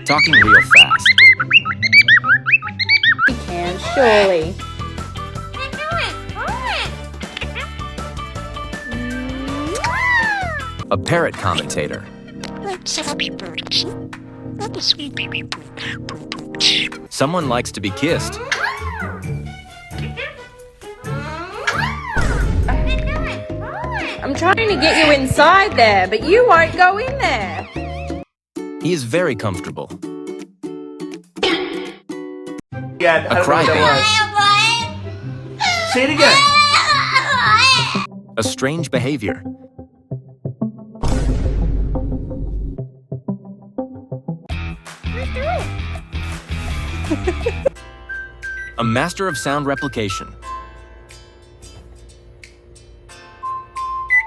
Talking real fast. You can, surely. A parrot commentator. Someone likes to be kissed. I'm trying to get you inside there, but you won't go in there. He is very comfortable. Yeah, A crybaby. Say it again. A strange behavior. A master of sound replication.